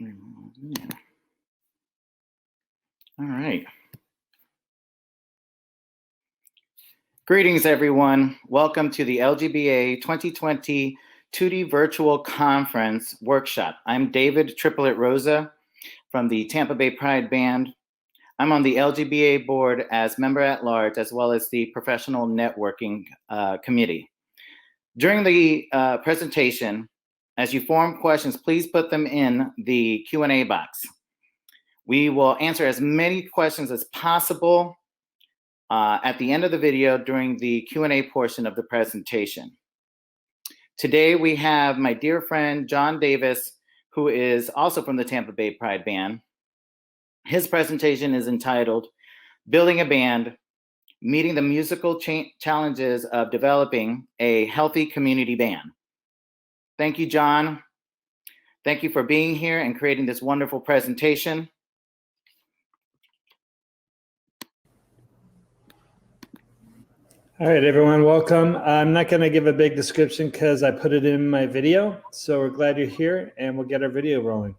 All right. Greetings, everyone. Welcome to the LGBA 2020 2D Virtual Conference Workshop. I'm David Triplet Rosa from the Tampa Bay Pride Band. I'm on the LGBA board as member at large, as well as the professional networking committee. During the presentation, as you form questions, please put them in the Q&A box. We will answer as many questions as possible at the end of the video during the Q&A portion of the presentation. Today we have my dear friend, John Davis, who is also from the Tampa Bay Pride Band. His presentation is entitled, Building a Band, Meeting the Musical Challenges of Developing a Healthy Community Band. Thank you, John. Thank you for being here and creating this wonderful presentation. All right, everyone, welcome. I'm not going to give a big description because I put it in my video. So we're glad you're here and we'll get our video rolling.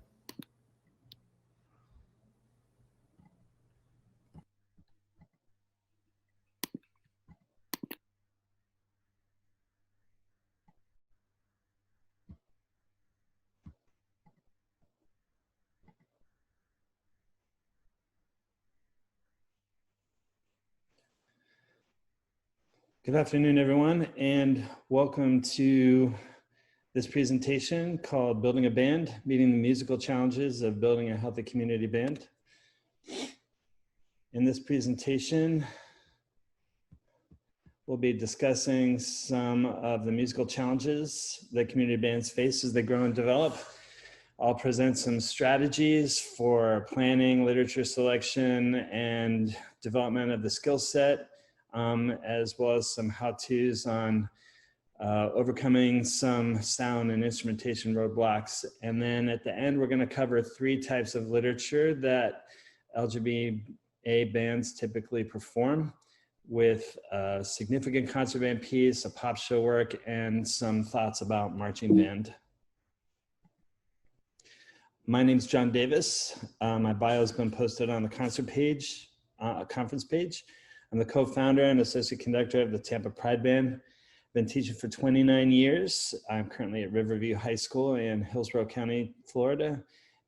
Good afternoon, everyone, and welcome to this presentation called Building a Band, Meeting the Musical Challenges of Building a Healthy Community Band. In this presentation, we'll be discussing some of the musical challenges that community bands face as they grow and develop. I'll present some strategies for planning, literature selection, and development of the skill set, as well as some how-tos on overcoming some sound and instrumentation roadblocks. And then at the end, we're going to cover 3 types of literature that LGBA bands typically perform, with a significant concert band piece, a pop show work, and some thoughts about marching band. My name's John Davis. My bio has been posted on the concert page, conference page. I'm the co-founder and associate conductor of the Tampa Pride Band. I've been teaching for 29 years. I'm currently at Riverview High School in Hillsborough County, Florida.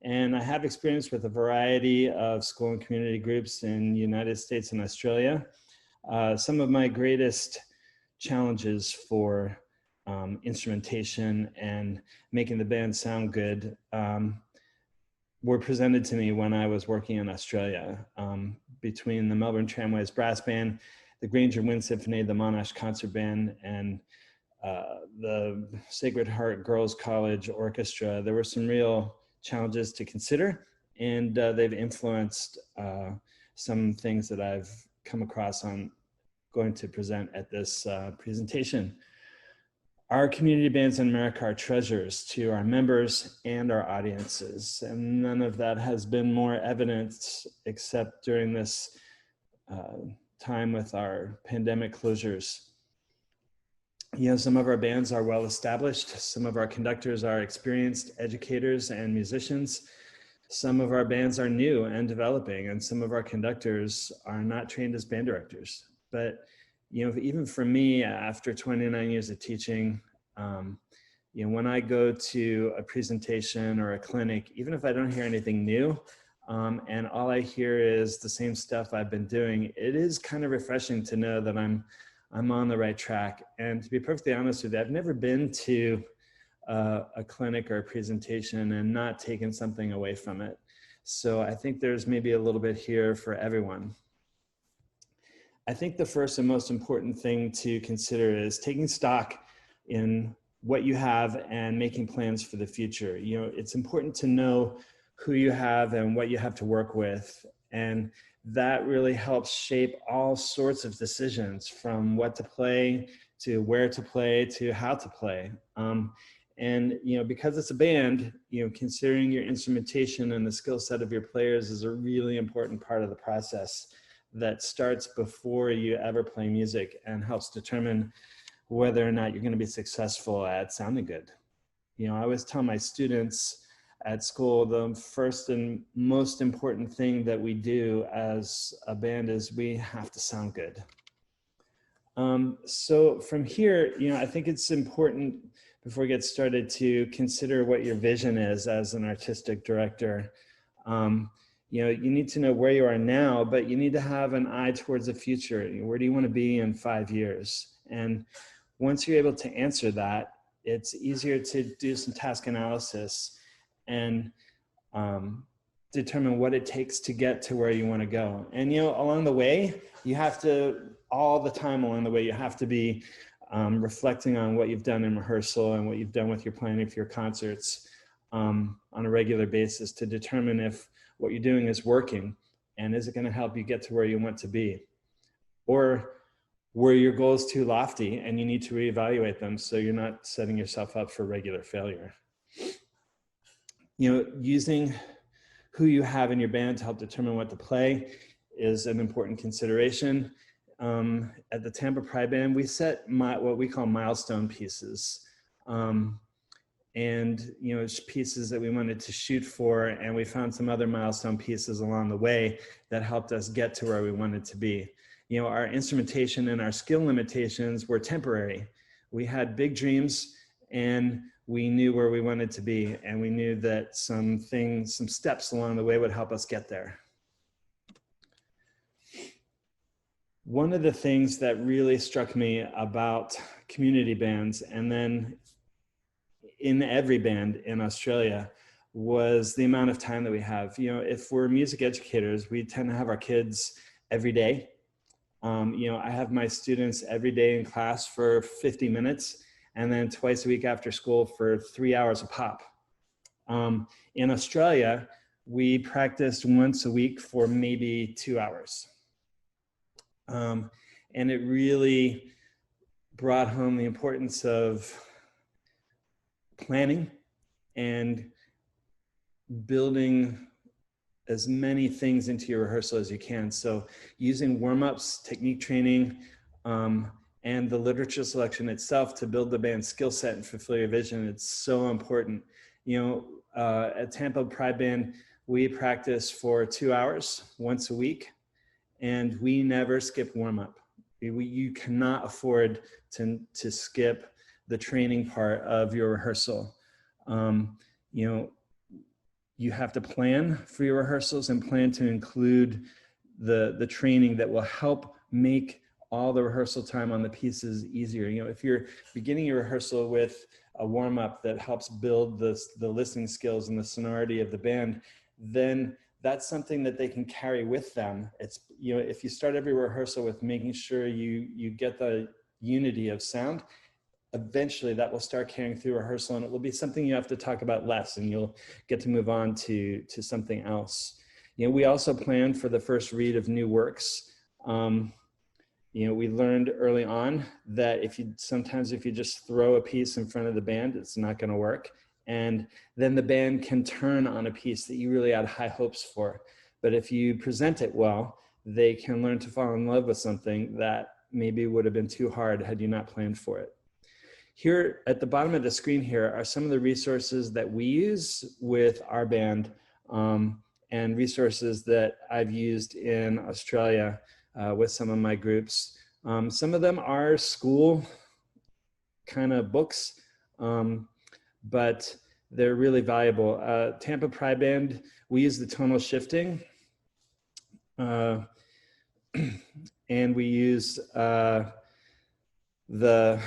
And I have experience with a variety of school and community groups in the United States and Australia. Some of my greatest challenges for instrumentation and making the band sound good were presented to me when I was working in Australia, between the Melbourne Tramways Brass Band, the Granger Wind Symphony, the Monash Concert Band, and the Sacred Heart Girls College Orchestra. There were some real challenges to consider, and they've influenced some things that I've come across on going to present at this presentation. Our community bands in America are treasures to our members and our audiences, and none of that has been more evident except during this time with our pandemic closures. You know, some of our bands are well established, some of our conductors are experienced educators and musicians, some of our bands are new and developing, and some of our conductors are not trained as band directors. But you know, even for me, after 29 years of teaching, you know, when I go to a presentation or a clinic, even if I don't hear anything new, and all I hear is the same stuff I've been doing, it is kind of refreshing to know that I'm on the right track. And to be perfectly honest with you, I've never been to a clinic or a presentation and not taken something away from it. So I think there's maybe a little bit here for everyone. I think the first and most important thing to consider is taking stock in what you have and making plans for the future. You know, it's important to know who you have and what you have to work with. And that really helps shape all sorts of decisions, from what to play, to where to play, to how to play. And, you know, because it's a band, you know, considering your instrumentation and the skill set of your players is a really important part of the process that starts before you ever play music and helps determine whether or not you're going to be successful at sounding good. You know, I always tell my students, at school, the first and most important thing that we do as a band is we have to sound good. So from here, I think it's important before we get started to consider what your vision is as an artistic director. You need to know where you are now, but you need to have an eye towards the future. Where do you want to be in 5 years? And once you're able to answer that, it's easier to do some task analysis and determine what it takes to get to where you want to go. And, along the way, you have to, all the time along the way, you have to be reflecting on what you've done in rehearsal and what you've done with your planning for your concerts on a regular basis to determine if what you're doing is working and is it going to help you get to where you want to be, or were your goals too lofty and you need to reevaluate them so you're not setting yourself up for regular failure. Using who you have in your band to help determine what to play is an important consideration. At the Tampa Pride Band, we set what we call milestone pieces. Pieces that we wanted to shoot for, and we found some other milestone pieces along the way that helped us get to where we wanted to be. Our instrumentation and our skill limitations were temporary. We had big dreams and we knew where we wanted to be, and we knew that some steps along the way would help us get there. One of the things that really struck me about community bands, and then in every band in Australia, was the amount of time that we have. If we're music educators, we tend to have our kids every day. I have my students every day in class for 50 minutes, and then twice a week after school for 3 hours a pop. In Australia, we practiced once a week for maybe 2 hours. And it really brought home the importance of planning and building as many things into your rehearsal as you can. So using warm-ups, technique training, and the literature selection itself to build the band's skill set and fulfill your vision, it's so important. At Tampa Pride Band, we practice for 2 hours once a week, and we never skip warm-up. You cannot afford to skip the training part of your rehearsal. You have to plan for your rehearsals and plan to include the training that will help make all the rehearsal time on the pieces easier. If you're beginning your rehearsal with a warm-up that helps build the listening skills and the sonority of the band, then that's something that they can carry with them. It's, if you start every rehearsal with making sure you get the unity of sound, eventually that will start carrying through rehearsal, and it will be something you have to talk about less, and you'll get to move on to something else. We also plan for the first read of new works. We learned early on that if you just throw a piece in front of the band, it's not going to work. And then the band can turn on a piece that you really had high hopes for. But if you present it well, they can learn to fall in love with something that maybe would have been too hard had you not planned for it. Here at the bottom of the screen here are some of the resources that we use with our band, and resources that I've used in Australia with some of my groups. Some of them are school kind of books, but they're really valuable. Tampa Pride Band, we use the tonal shifting, and we use the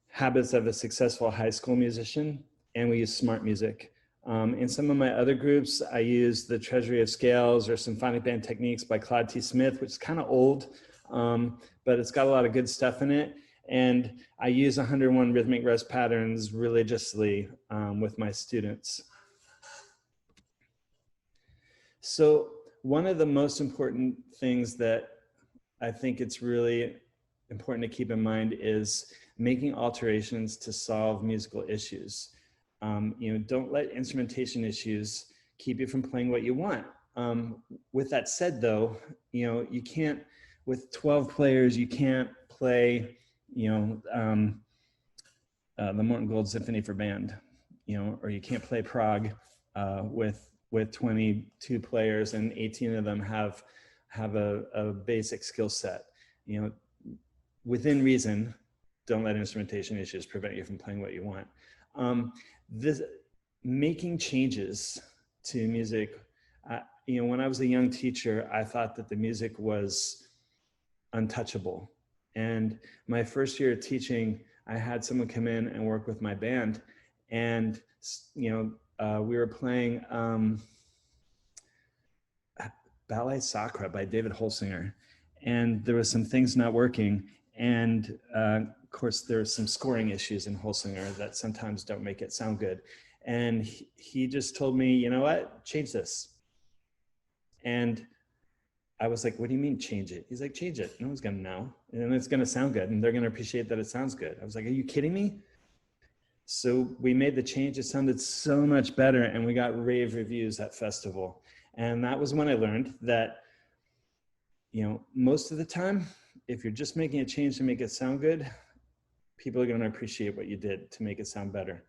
Habits of a Successful High School Musician, and we use Smart Music. In some of my other groups, I use The Treasury of Scales or Symphonic Band Techniques by Claude T. Smith, which is kind of old, but it's got a lot of good stuff in it. And I use 101 rhythmic rest patterns religiously with my students. So one of the most important things that I think it's really important to keep in mind is making alterations to solve musical issues. Don't let instrumentation issues keep you from playing what you want. With that said, though, you can't, with 12 players, you can't play, the Morton Gold Symphony for band. or you can't play prog with 22 players and 18 of them have a basic skill set. Within reason, don't let instrumentation issues prevent you from playing what you want. This making changes to music, when I was a young teacher, I thought that the music was untouchable. And my first year of teaching, I had someone come in and work with my band, and we were playing Ballet Sacra by David Holsinger, and there was some things not working, and of course there are some scoring issues in Holsinger that sometimes don't make it sound good. And he just told me, you know what, change this. And I was like, what do you mean change it? He's like, change it. No one's gonna know. And it's gonna sound good and they're gonna appreciate that it sounds good. I was like, are you kidding me? So we made the change. It sounded so much better and we got rave reviews at festival. And that was when I learned that, most of the time, if you're just making a change to make it sound good, people are gonna appreciate what you did to make it sound better.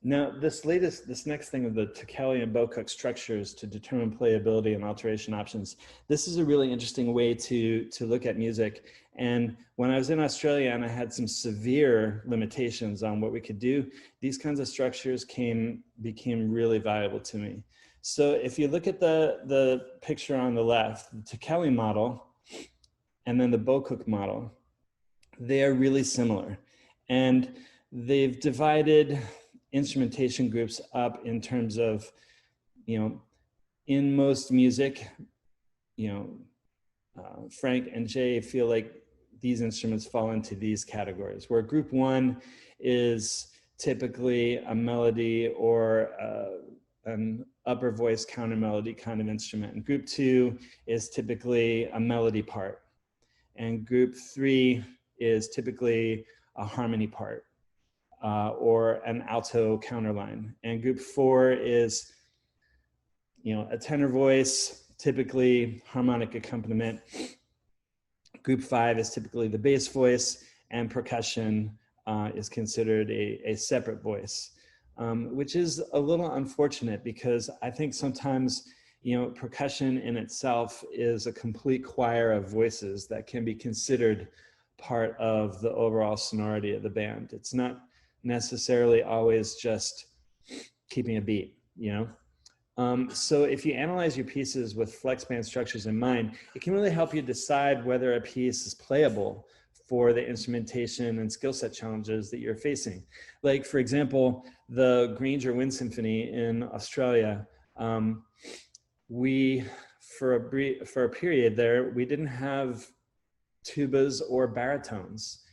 Now, this next thing of the Tekeli and Bocook structures to determine playability and alteration options, this is a really interesting way to look at music. And when I was in Australia and I had some severe limitations on what we could do, these kinds of structures became really valuable to me. So if you look at the picture on the left, the Tekeli model, and then the Bocook model, they are really similar. And they've divided instrumentation groups up in terms of, in most music, Frank and Jay feel like these instruments fall into these categories, where group one is typically a melody or an upper voice counter melody kind of instrument. And group two is typically a melody part. And group three is typically a harmony part. Or an alto counterline. And group four is, a tenor voice, typically harmonic accompaniment. Group five is typically the bass voice, and percussion is considered a separate voice, which is a little unfortunate because I think sometimes, percussion in itself is a complete choir of voices that can be considered part of the overall sonority of the band. It's not necessarily always just keeping a beat, So if you analyze your pieces with flex band structures in mind, it can really help you decide whether a piece is playable for the instrumentation and skill set challenges that you're facing. Like, for example, the Granger Wind Symphony in Australia, for a period there, we didn't have tubas or baritones.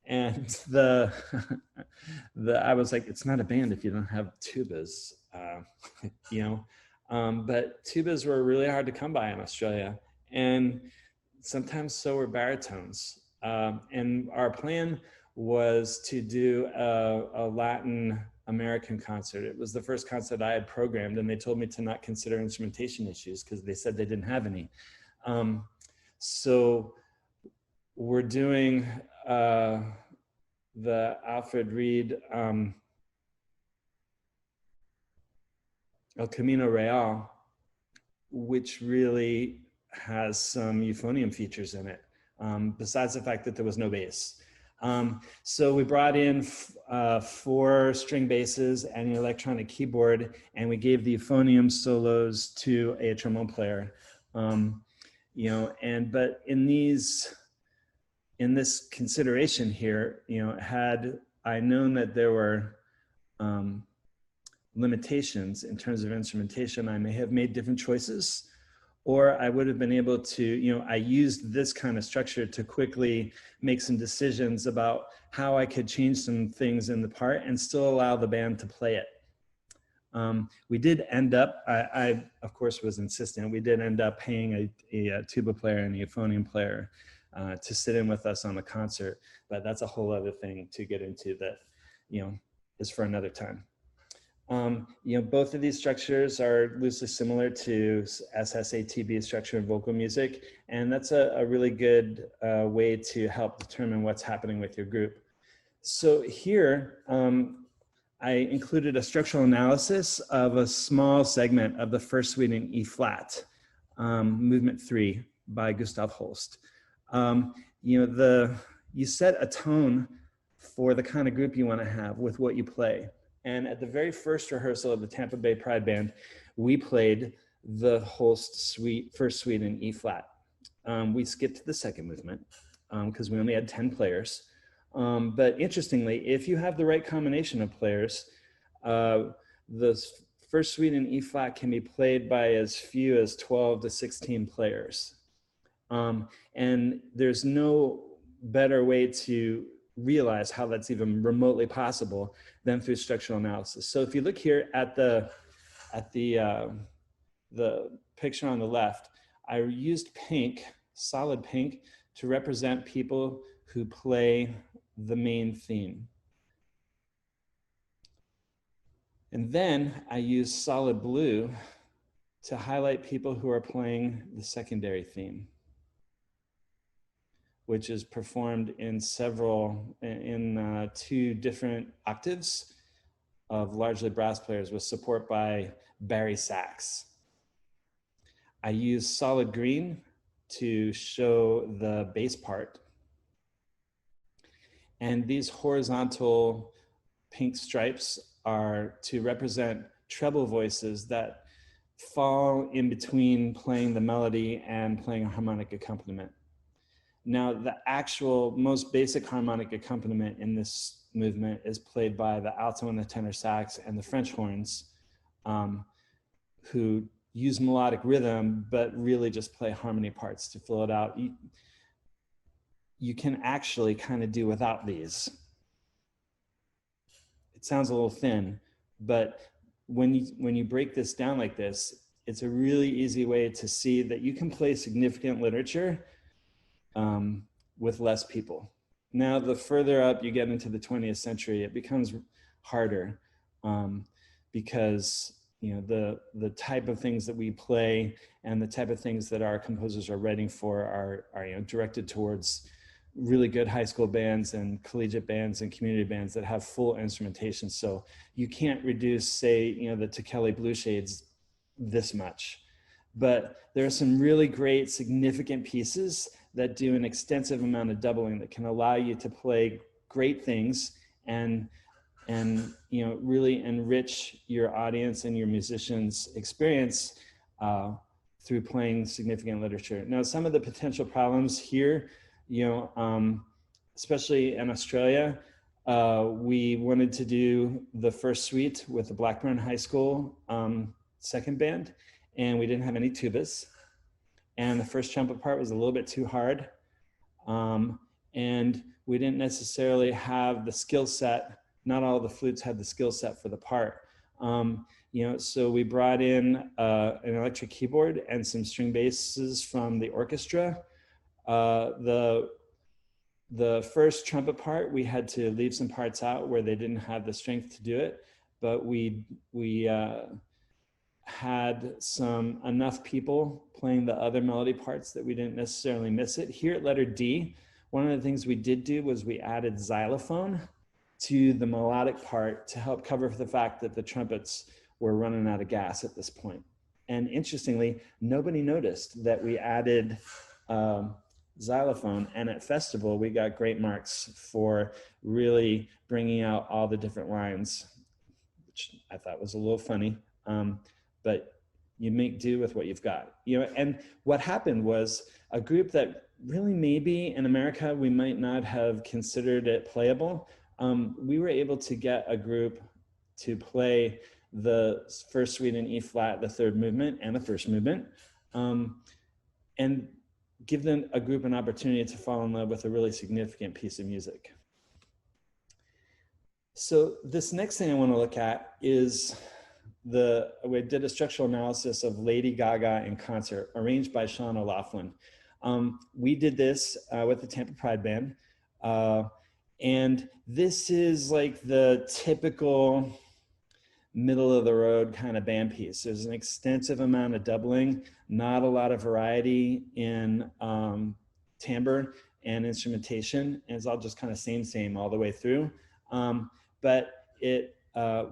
And I was like, it's not a band if you don't have tubas, but tubas were really hard to come by in Australia, and sometimes so were baritones. And our plan was to do a Latin American concert. It was the first concert I had programmed, and they told me to not consider instrumentation issues because they said they didn't have any. So we're doing the Alfred Reed El Camino Real, which really has some euphonium features in it, besides the fact that there was no bass. So we brought in 4 string basses and an electronic keyboard, and we gave the euphonium solos to a trombone player. But in this consideration here, had I known that there were limitations in terms of instrumentation, I may have made different choices, or I would have been able to, I used this kind of structure to quickly make some decisions about how I could change some things in the part and still allow the band to play it. We did end up, I of course was insistent, we did end up paying a tuba player and a euphonium player to sit in with us on the concert, but that's a whole other thing to get into that, is for another time. Both of these structures are loosely similar to SSATB structure in vocal music, and that's a really good way to help determine what's happening with your group. So here, I included a structural analysis of a small segment of the first suite in E flat, movement 3 by Gustav Holst. You set a tone for the kind of group you want to have with what you play. And at the very first rehearsal of the Tampa Bay Pride Band, we played the Holst first suite in E flat. We skipped the second movement because we only had 10 players. But interestingly, if you have the right combination of players, the first suite in E flat can be played by as few as 12 to 16 players. And there's no better way to realize how that's even remotely possible than through structural analysis. So if you look here at the picture on the left, I used pink, solid pink, to represent people who play the main theme. And then I used solid blue to highlight people who are playing the secondary theme, which is performed in two different octaves of largely brass players with support by Barry Sachs. I use solid green to show the bass part. And these horizontal pink stripes are to represent treble voices that fall in between playing the melody and playing a harmonic accompaniment. Now, the actual most basic harmonic accompaniment in this movement is played by the alto and the tenor sax and the French horns, who use melodic rhythm, but really just play harmony parts to fill it out. You can actually kind of do without these. It sounds a little thin, but when you break this down like this, it's a really easy way to see that you can play significant literature with less people. Now, the further up you get into the 20th century, it becomes harder because the type of things that we play and the type of things that our composers are writing for are directed towards really good high school bands and collegiate bands and community bands that have full instrumentation. So you can't reduce, say, the Tekeli Blue Shades this much. But there are some really great, significant pieces that do an extensive amount of doubling that can allow you to play great things and really enrich your audience and your musicians' experience through playing significant literature. Now, some of the potential problems here, especially in Australia, we wanted to do the first suite with the Blackburn High School second band, and we didn't have any tubas. And the first trumpet part was a little bit too hard. And we didn't necessarily have the skill set. Not all the flutes had the skill set for the part. So we brought in an electric keyboard and some string basses from the orchestra. The first trumpet part, we had to leave some parts out where they didn't have the strength to do it, but we had enough people playing the other melody parts that we didn't necessarily miss it. Here at letter D, one of the things we did do was we added xylophone to the melodic part to help cover for the fact that the trumpets were running out of gas at this point. And interestingly, nobody noticed that we added xylophone, and at festival, we got great marks for really bringing out all the different lines, which I thought was a little funny. But you make do with what you've got, and what happened was a group that really maybe in America, we might not have considered it playable. We were able to get a group to play the first suite in E flat, the third movement and the first movement, and give them a group an opportunity to fall in love with a really significant piece of music. So this next thing I want to look at is we did a structural analysis of Lady Gaga in concert, arranged by Sean O'Loughlin. We did this with the Tampa Pride Band. And this is like the typical middle of the road kind of band piece. There's an extensive amount of doubling, not a lot of variety in timbre and instrumentation. And it's all just kind of same all the way through. But it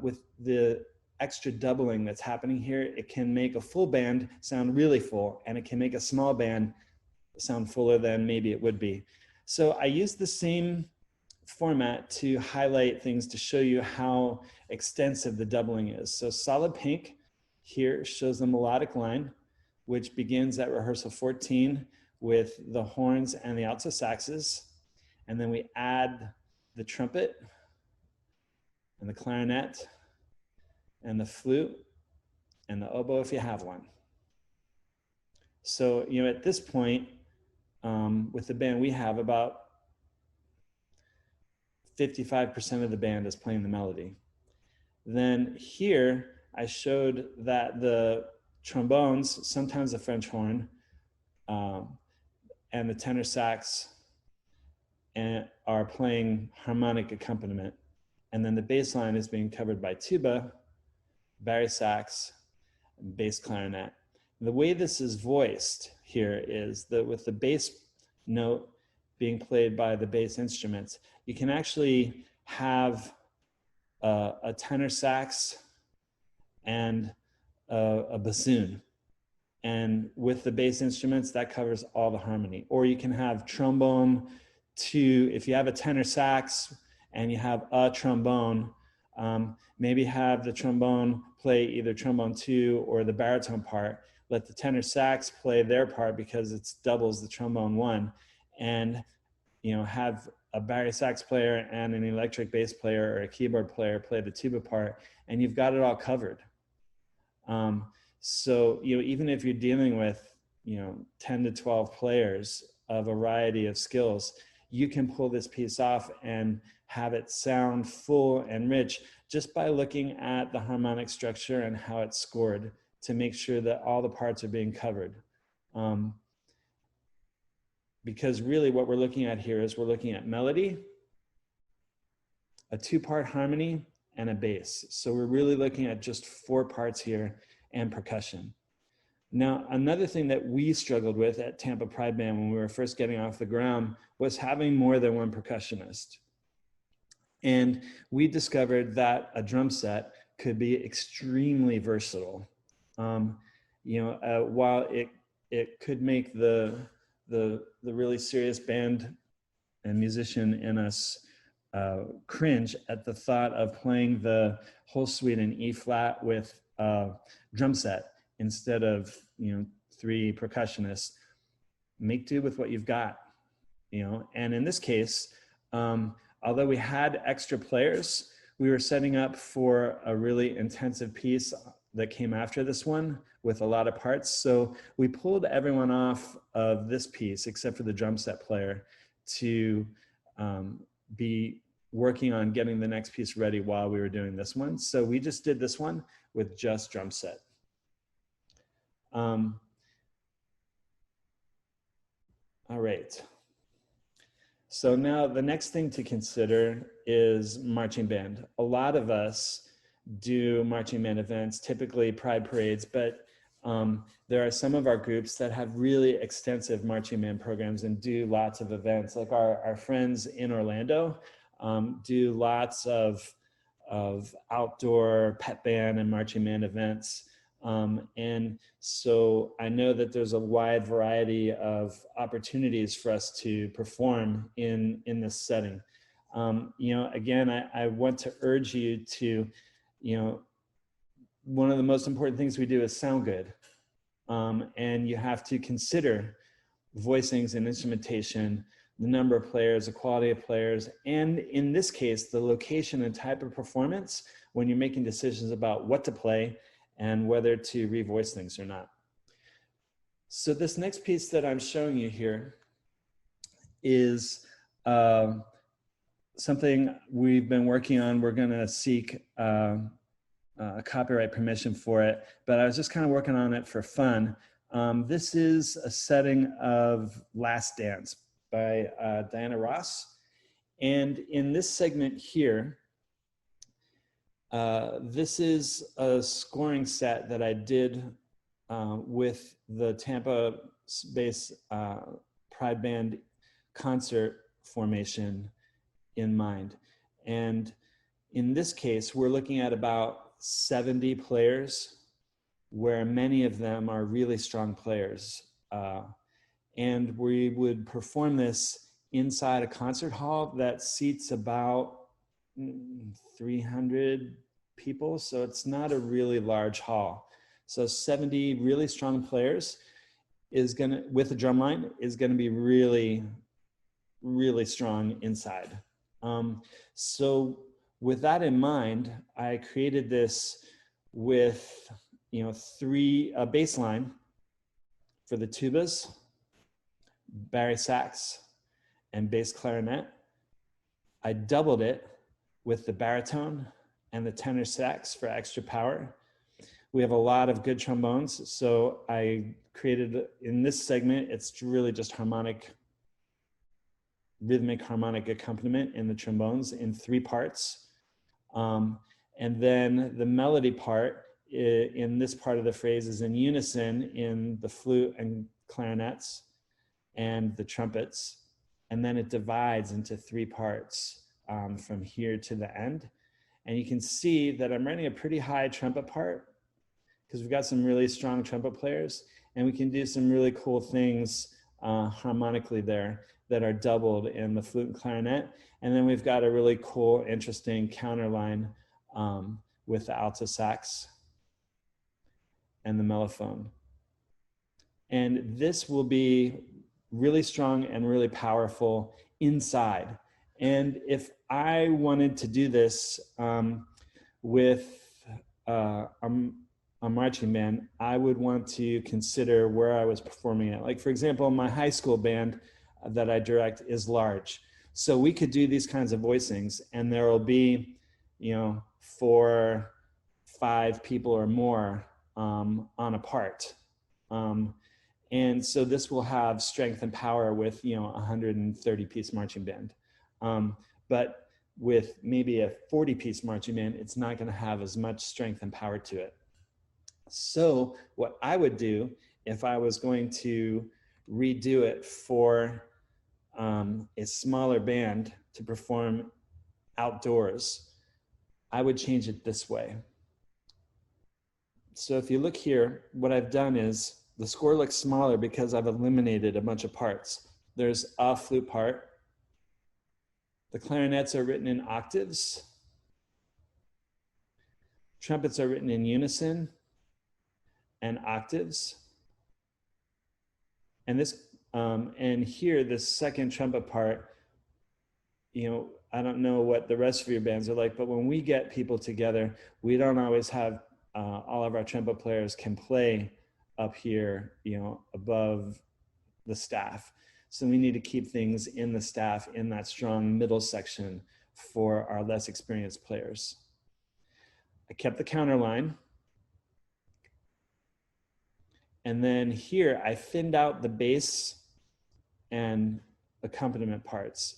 with the extra doubling that's happening here, it can make a full band sound really full, and it can make a small band sound fuller than maybe it would be. So I use the same format to highlight things to show you how extensive the doubling is. So solid pink here shows the melodic line, which begins at rehearsal 14 with the horns and the alto saxes. And then we add the trumpet and the clarinet and the flute and the oboe if you have one. So, you know, at this point, with the band, we have about 55% of the band is playing the melody. Then here, I showed that the trombones, sometimes the French horn, and the tenor sax are playing harmonic accompaniment. And then the bass line is being covered by tuba, bari sax, and bass clarinet. The way this is voiced here is that with the bass note being played by the bass instruments, you can actually have a tenor sax and a bassoon. And with the bass instruments, that covers all the harmony. Or you can have trombone if you have a tenor sax and you have a trombone, maybe have the trombone play either trombone 2 or the baritone part. Let the tenor sax play their part because it doubles the trombone 1, and you know, have a bari sax player and an electric bass player or a keyboard player play the tuba part, and you've got it all covered. So, you know, even if you're dealing with, you know, 10 to 12 players, a variety of skills, you can pull this piece off and have it sound full and rich just by looking at the harmonic structure and how it's scored to make sure that all the parts are being covered. Because really what we're looking at here is we're looking at melody, a 2-part harmony, and a bass. So we're really looking at just 4 parts here and percussion. Now, another thing that we struggled with at Tampa Pride Band when we were first getting off the ground was having more than one percussionist. And we discovered that a drum set could be extremely versatile. While it could make the really serious band and musician in us cringe at the thought of playing the whole suite in E flat with a drum set instead of, you know, 3 percussionists. Make do with what you've got, you know. And in this case, although we had extra players, we were setting up for a really intensive piece that came after this one with a lot of parts. So we pulled everyone off of this piece except for the drum set player to be working on getting the next piece ready while we were doing this one. So we just did this one with just drum set. All right. So now the next thing to consider is marching band. A lot of us do marching band events, typically pride parades, but there are some of our groups that have really extensive marching band programs and do lots of events. Like our friends in Orlando do lots of outdoor pep band and marching band events. And so I know that there's a wide variety of opportunities for us to perform in this setting. You know, again, I want to urge you to, you know, one of the most important things we do is sound good. And you have to consider voicings and instrumentation, the number of players, the quality of players, and in this case, the location and type of performance when you're making decisions about what to play and whether to revoice things or not. So this next piece that I'm showing you here is something we've been working on. We're gonna seek copyright permission for it, but I was just kind of working on it for fun. This is a setting of Last Dance by Diana Ross. And in this segment here, this is a scoring set that I did with the Tampa based Pride Band concert formation in mind. And In this case, we're looking at about 70 players, where many of them are really strong players. And we would perform this inside a concert hall that seats about 300 people. So it's not a really large hall. So 70 really strong players with a drum line is gonna be really, really strong inside. So with that in mind, I created this with, a bass line for the tubas, bari sax, and bass clarinet. I doubled it with the baritone and the tenor sax for extra power. We have a lot of good trombones, so I created, in this segment, it's really just rhythmic harmonic accompaniment in the trombones in 3 parts. And then the melody part in this part of the phrase is in unison in the flute and clarinets and the trumpets. And then it divides into 3 parts from here to the end. And you can see that I'm writing a pretty high trumpet part because we've got some really strong trumpet players, and we can do some really cool things harmonically there that are doubled in the flute and clarinet. And then we've got a really cool, interesting counterline with the alto sax and the mellophone. And this will be really strong and really powerful inside. And if I wanted to do this with a marching band, I would want to consider where I was performing at. Like, for example, my high school band that I direct is large. So we could do these kinds of voicings, and there will be, 4, 5 people or more on a part. And so this will have strength and power with, 130-piece marching band. But with maybe a 40-piece marching band, it's not going to have as much strength and power to it. So what I would do if I was going to redo it for a smaller band to perform outdoors, I would change it this way. So if you look here, what I've done is the score looks smaller because I've eliminated a bunch of parts. There's a flute part. The clarinets are written in octaves. Trumpets are written in unison and octaves. And this, and here, this second trumpet part, I don't know what the rest of your bands are like, but when we get people together, we don't always have all of our trumpet players can play up here, above the staff. So we need to keep things in the staff in that strong middle section for our less experienced players. I kept the counter line. And then here I thinned out the bass and accompaniment parts.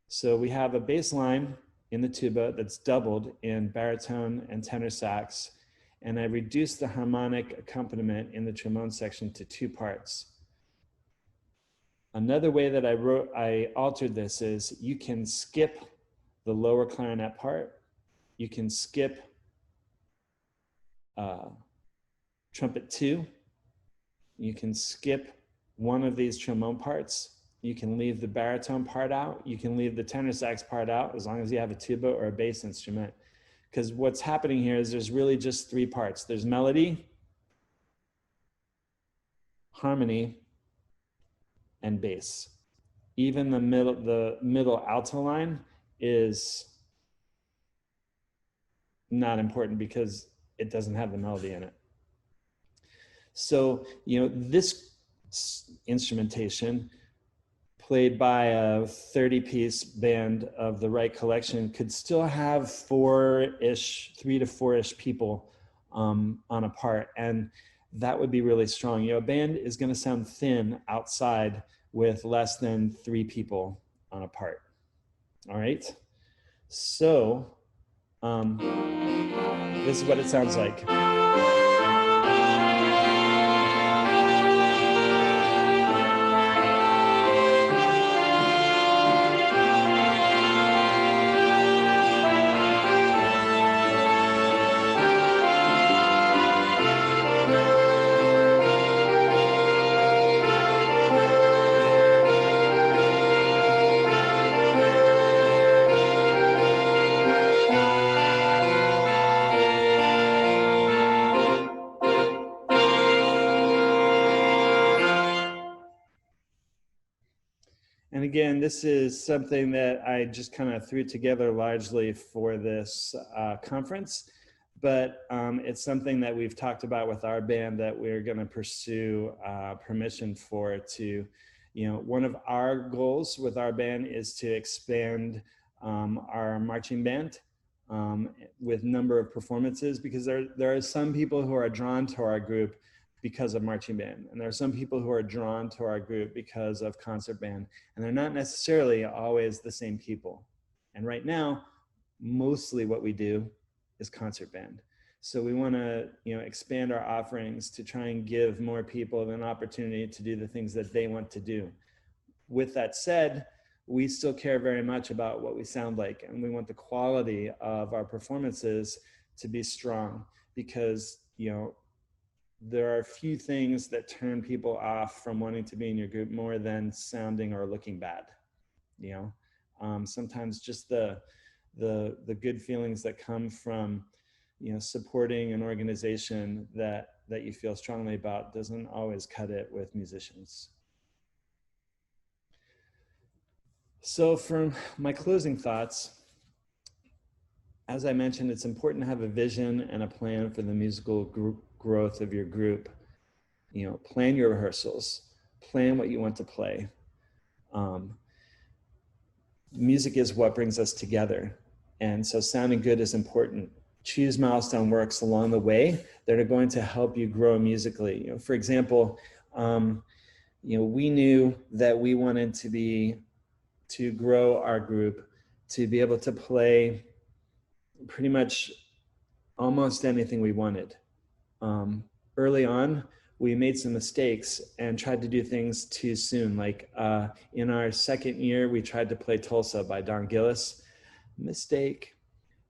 So we have a bass line in the tuba that's doubled in baritone and tenor sax. And I reduced the harmonic accompaniment in the trombone section to 2 parts. Another way that I altered this is you can skip the lower clarinet part. You can skip trumpet 2. You can skip one of these trombone parts. You can leave the baritone part out. You can leave the tenor sax part out as long as you have a tuba or a bass instrument. Because what's happening here is there's really just 3 parts. There's melody, harmony, and bass. Even the middle alto line is not important because it doesn't have the melody in it. So, this instrumentation played by a 30-piece band of the right collection could still have 4-ish, 3 to 4-ish people on a part. And that would be really strong. A band is going to sound thin outside with less than 3 people on a part. All right. So this is what it sounds like. again, this is something that I just kind of threw together largely for this conference, but it's something that we've talked about with our band that we're going to pursue permission for to, one of our goals with our band is to expand our marching band with number of performances, because there are some people who are drawn to our group because of marching band, and there are some people who are drawn to our group because of concert band, and they're not necessarily always the same people. And right now, mostly what we do is concert band. So we want to, expand our offerings to try and give more people an opportunity to do the things that they want to do. With that said, we still care very much about what we sound like, and we want the quality of our performances to be strong, because, there are a few things that turn people off from wanting to be in your group more than sounding or looking bad. Sometimes just the good feelings that come from, supporting an organization that you feel strongly about doesn't always cut it with musicians. So for my closing thoughts, as I mentioned, it's important to have a vision and a plan for the musical growth of your group. Plan your rehearsals, plan what you want to play. Music is what brings us together. And so sounding good is important. Choose milestone works along the way that are going to help you grow musically. For example, we knew that we wanted to grow our group to be able to play pretty much almost anything we wanted. Early on, we made some mistakes and tried to do things too soon. Like in our second year, we tried to play Tulsa by Don Gillis. Mistake.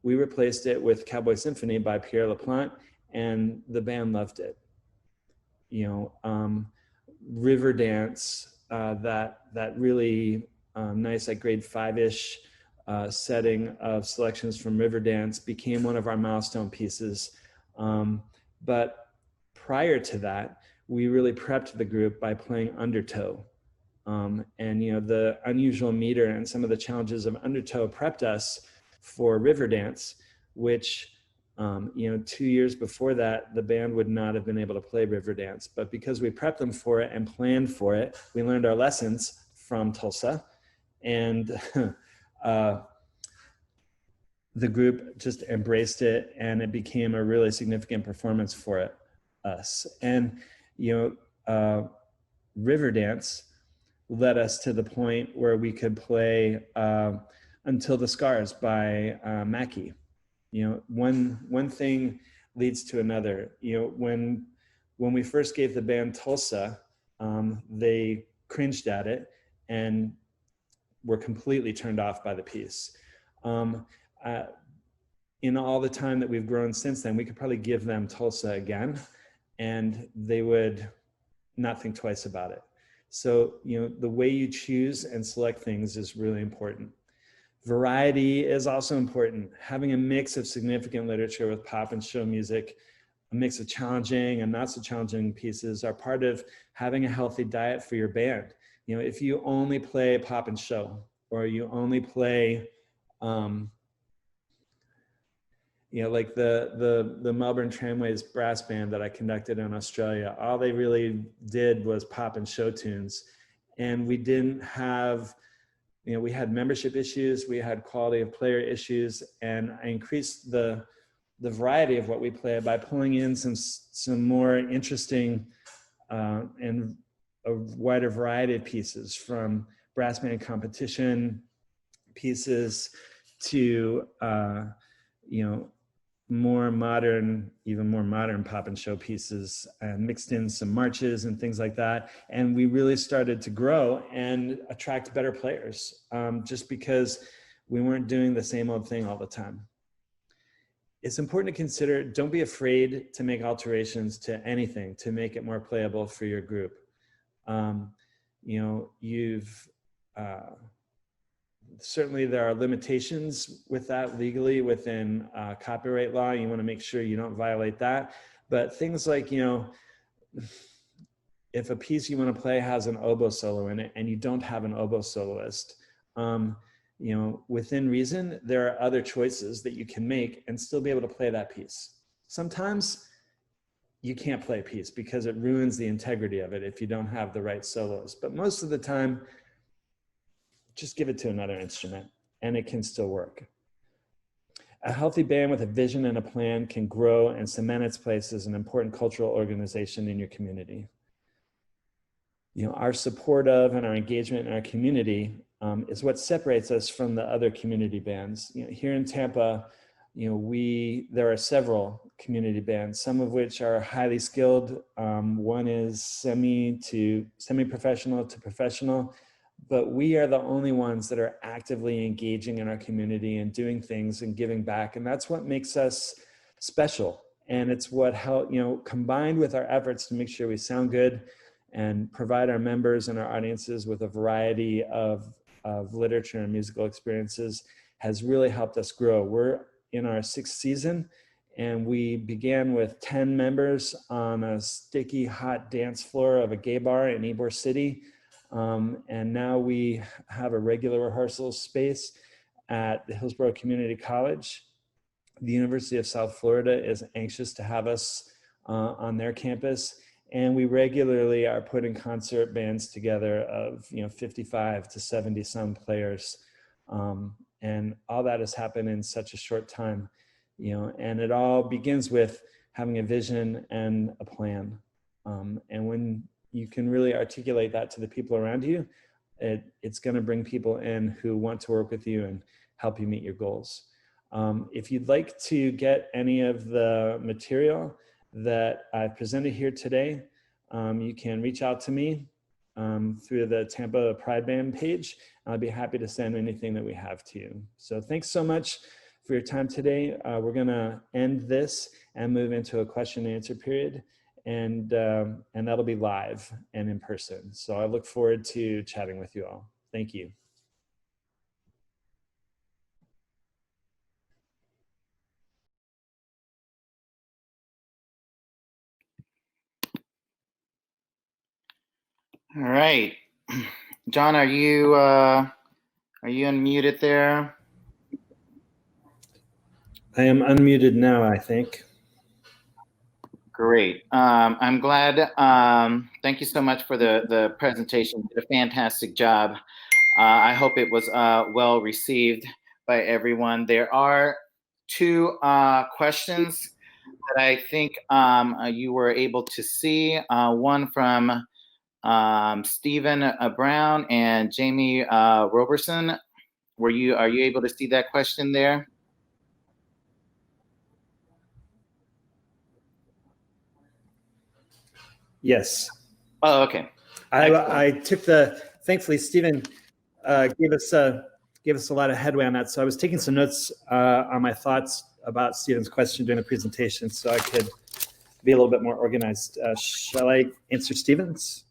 We replaced it with Cowboy Symphony by Pierre LaPlante, and the band loved it. Riverdance, that really nice, like grade 5-ish setting of selections from Riverdance became one of our milestone pieces. But prior to that, we really prepped the group by playing Undertow. And the unusual meter and some of the challenges of Undertow prepped us for Riverdance, which 2 years before that, the band would not have been able to play Riverdance. But because we prepped them for it and planned for it, we learned our lessons from Tulsa, and the group just embraced it, and it became a really significant performance for us. And Riverdance led us to the point where we could play Until the Scars by Mackey. One thing leads to another. When we first gave the band Tulsa, they cringed at it and were completely turned off by the piece. In all the time that we've grown since then, we could probably give them Tulsa again, and they would not think twice about it. So, the way you choose and select things is really important. Variety is also important. Having a mix of significant literature with pop and show music, a mix of challenging and not so challenging pieces are part of having a healthy diet for your band. If you only play pop and show, or you only play, like the Melbourne Tramways brass band that I conducted in Australia, all they really did was pop and show tunes. And we didn't have, we had membership issues, we had quality of player issues, and I increased the variety of what we play by pulling in some more interesting and a wider variety of pieces, from brass band competition pieces to more modern, even more modern pop and show pieces, and mixed in some marches and things like that. And we really started to grow and attract better players, just because we weren't doing the same old thing all the time. It's important to consider, don't be afraid to make alterations to anything to make it more playable for your group. Certainly there are limitations with that legally within copyright law. You want to make sure you don't violate that. But things like, if if a piece you want to play has an oboe solo in it and you don't have an oboe soloist, within reason, there are other choices that you can make and still be able to play that piece. Sometimes you can't play a piece because it ruins the integrity of it if you don't have the right solos. But most of the time, just give it to another instrument and it can still work. A healthy band with a vision and a plan can grow and cement its place as an important cultural organization in your community. Our support of and our engagement in our community is what separates us from the other community bands. Here in Tampa, there are several community bands, some of which are highly skilled. One is semi-professional to professional, but we are the only ones that are actively engaging in our community and doing things and giving back. And that's what makes us special. And it's what combined with our efforts to make sure we sound good and provide our members and our audiences with a variety of literature and musical experiences has really helped us grow. We're in our 6th season, and we began with 10 members on a sticky, hot dance floor of a gay bar in Ybor City. And now we have a regular rehearsal space at the Hillsborough Community College. The University of South Florida is anxious to have us on their campus. And we regularly are putting concert bands together of 55 to 70 some players. And all that has happened in such a short time, and it all begins with having a vision and a plan. And when you can really articulate that to the people around you, it's going to bring people in who want to work with you and help you meet your goals. If you'd like to get any of the material that I've presented here today, you can reach out to me through the Tampa Pride Band page. I'll be happy to send anything that we have to you. So thanks so much for your time today. We're gonna end this and move into a question and answer period. And that'll be live and in person. So I look forward to chatting with you all. Thank you. All right. John, are you unmuted there? I am unmuted now, I think. Great. I'm glad. Thank you so much for the presentation. You did a fantastic job. I hope it was well received by everyone. There are 2 questions that I think you were able to see. One from Stephen Brown and Jamie Roberson. Are you able to see that question there? Yes. Oh, okay. I took thankfully Stephen gave us a lot of headway on that. So I was taking some notes on my thoughts about Stephen's question during the presentation so I could be a little bit more organized. Shall I answer Stephen's?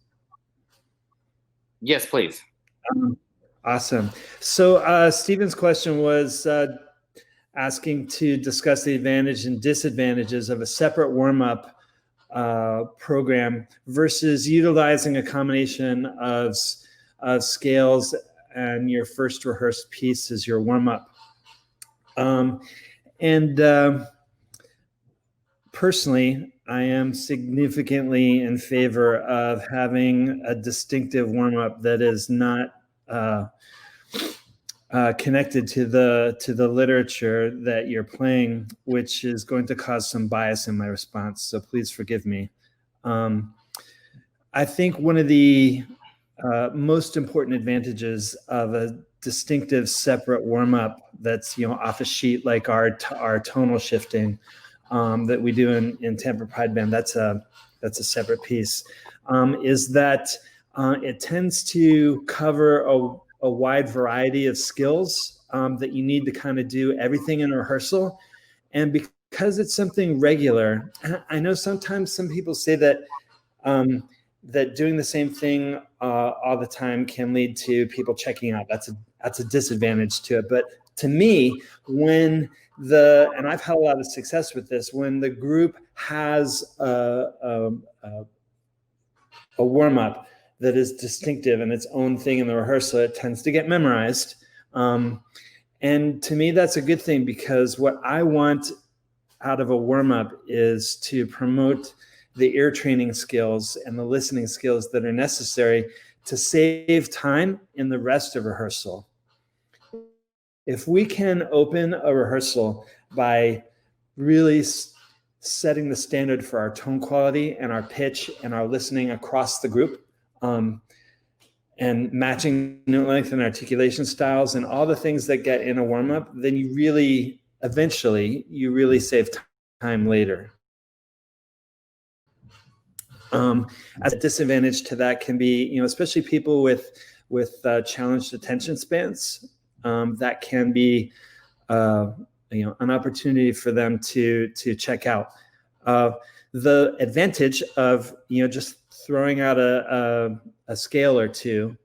Yes, please. Awesome. So Stephen's question was asking to discuss the advantages and disadvantages of a separate warm-up program versus utilizing a combination of scales and your first rehearsed piece as your warm-up. Personally, I am significantly in favor of having a distinctive warm-up that is not connected to the literature that you're playing, which is going to cause some bias in my response. So please forgive me. I think one of the most important advantages of a distinctive separate warm-up that's off a sheet like our tonal shifting that we do in Tampa Pride Band, that's a separate piece, is that it tends to cover a wide variety of skills that you need to kind of do everything in rehearsal. And because it's something regular, I know sometimes some people say that that doing the same thing all the time can lead to people checking out. That's a disadvantage to it. But to me, and I've had a lot of success with this, when the group has a warm-up that is distinctive and its own thing in the rehearsal, it tends to get memorized. And to me, that's a good thing, because what I want out of a warm-up is to promote the ear training skills and the listening skills that are necessary to save time in the rest of rehearsal. If we can open a rehearsal by really setting the standard for our tone quality and our pitch and our listening across the group, and matching note length and articulation styles and all the things that get in a warm-up, then you really, eventually, you really save time later. As a disadvantage to that can be, especially people with challenged attention spans, that can be, an opportunity for them to check out. The advantage of, just throwing out a scale or two,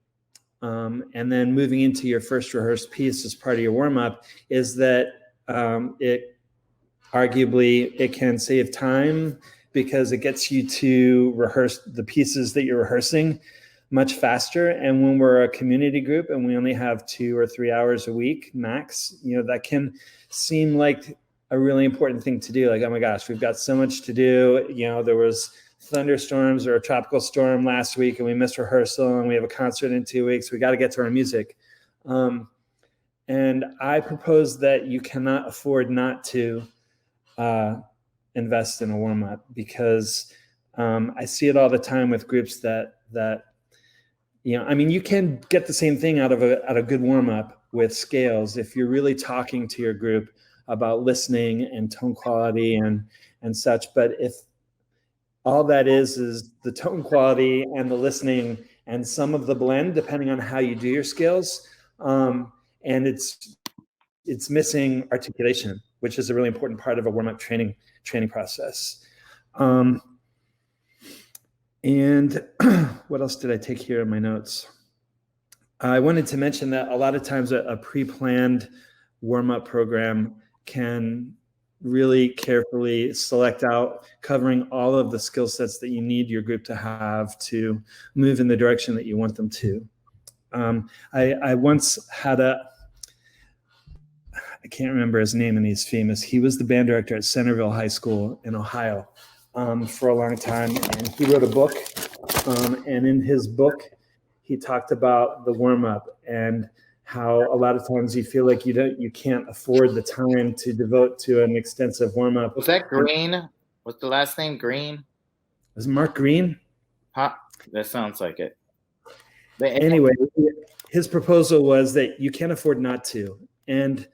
and then moving into your first rehearsed piece as part of your warm-up is that it can save time, because it gets you to rehearse the pieces that you're rehearsing much faster. And when we're a community group and we only have 2 or 3 hours a week max, that can seem like a really important thing to do. Like, oh my gosh, we've got so much to do. There was thunderstorms or a tropical storm last week and we missed rehearsal, and we have a concert in 2 weeks. We got to get to our music. And I propose that you cannot afford not to invest in a warm-up, because I see it all the time with groups that you can get the same thing out of a good warm-up with scales if you're really talking to your group about listening and tone quality and such. But if all that is the tone quality and the listening and some of the blend, depending on how you do your scales, and it's missing articulation, which is a really important part of a warm-up training process. And what else did I take here in my notes? I wanted to mention that a lot of times a pre-planned warm-up program can really carefully select out, covering all of the skill sets that you need your group to have to move in the direction that you want them to. I once had I can't remember his name, and he's famous. He was the band director at Centerville High School in Ohio for a long time, and he wrote a book. And in his book, he talked about the warm-up and how a lot of times you feel like you can't afford the time to devote to an extensive warm-up. Was that Green? Was the last name Green? Was Mark Green? That sounds like it. But anyway, his proposal was that you can't afford not to. And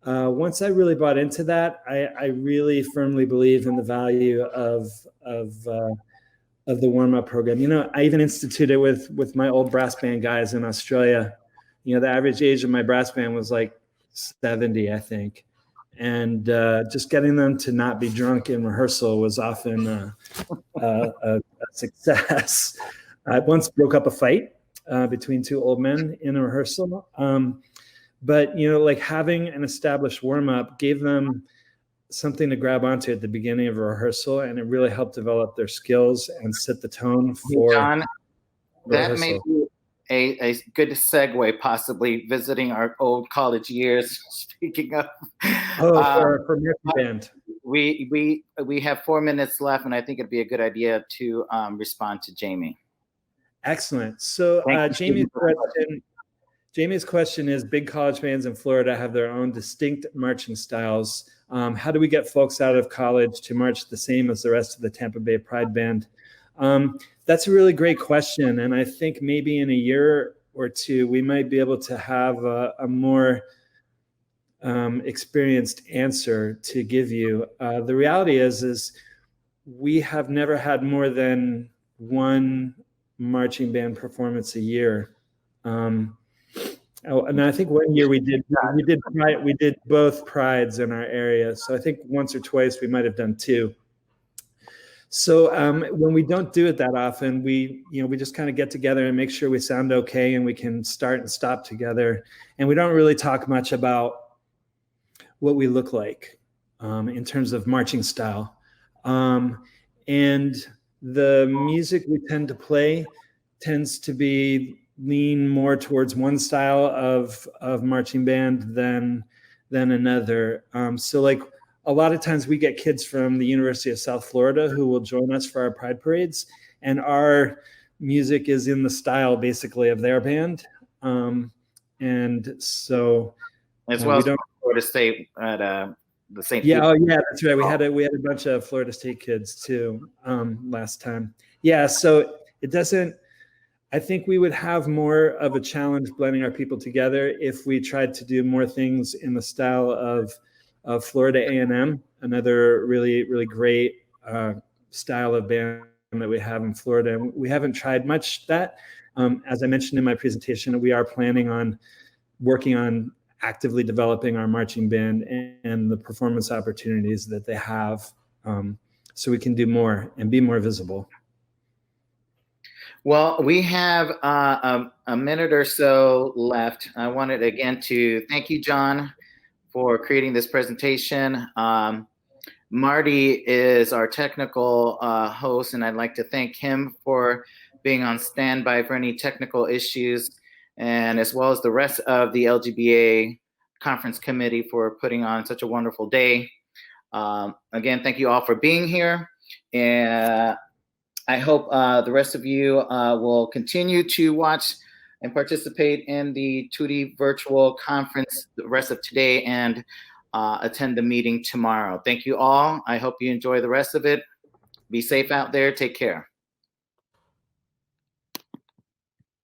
once I really bought into that, I really firmly believe in the value of the warm-up program. I even instituted it with my old brass band guys in Australia. The average age of my brass band was like 70, I think. And just getting them to not be drunk in rehearsal was often a success. I once broke up a fight between 2 old men in a rehearsal. But, like having an established warm-up gave them something to grab onto at the beginning of a rehearsal, and it really helped develop their skills and set the tone for John, that rehearsal. may be a good segue, possibly visiting our old college years. Speaking of, for marching band, we have 4 minutes left, and I think it'd be a good idea to respond to Jamie. Excellent. So Jamie's question is: big college bands in Florida have their own distinct marching styles. How do we get folks out of college to march the same as the rest of the Tampa Bay Pride Band? That's a really great question. And I think maybe in a year or two, we might be able to have a more experienced answer to give you. The reality is we have never had more than one marching band performance a year. And I think one year we did both prides in our area. So I think once or twice we might have done 2. So when we don't do it that often, we just kind of get together and make sure we sound okay and we can start and stop together. And we don't really talk much about what we look like in terms of marching style. And the music we tend to play tends to be lean more towards one style of marching band than another. So like a lot of times we get kids from the University of South Florida who will join us for our Pride parades, and our music is in the style basically of their band. And so as well we as don't. Florida State at the St. Yeah, oh yeah, that's right. We had a bunch of Florida State kids too last time. Yeah, so it doesn't. I think we would have more of a challenge blending our people together if we tried to do more things in the style of Florida A&M, another really great style of band that we have in Florida. And we haven't tried much that. As I mentioned in my presentation, we are planning on working on actively developing our marching band and the performance opportunities that they have, so we can do more and be more visible. Well, we have a minute or so left. I wanted again to thank you, John, for creating this presentation. Marty is our technical host, and I'd like to thank him for being on standby for any technical issues, and as well as the rest of the LGBA conference committee for putting on such a wonderful day. Again, thank you all for being here. And I hope the rest of you will continue to watch and participate in the TUDI virtual conference the rest of today and attend the meeting tomorrow. Thank you all. I hope you enjoy the rest of it. Be safe out there. Take care.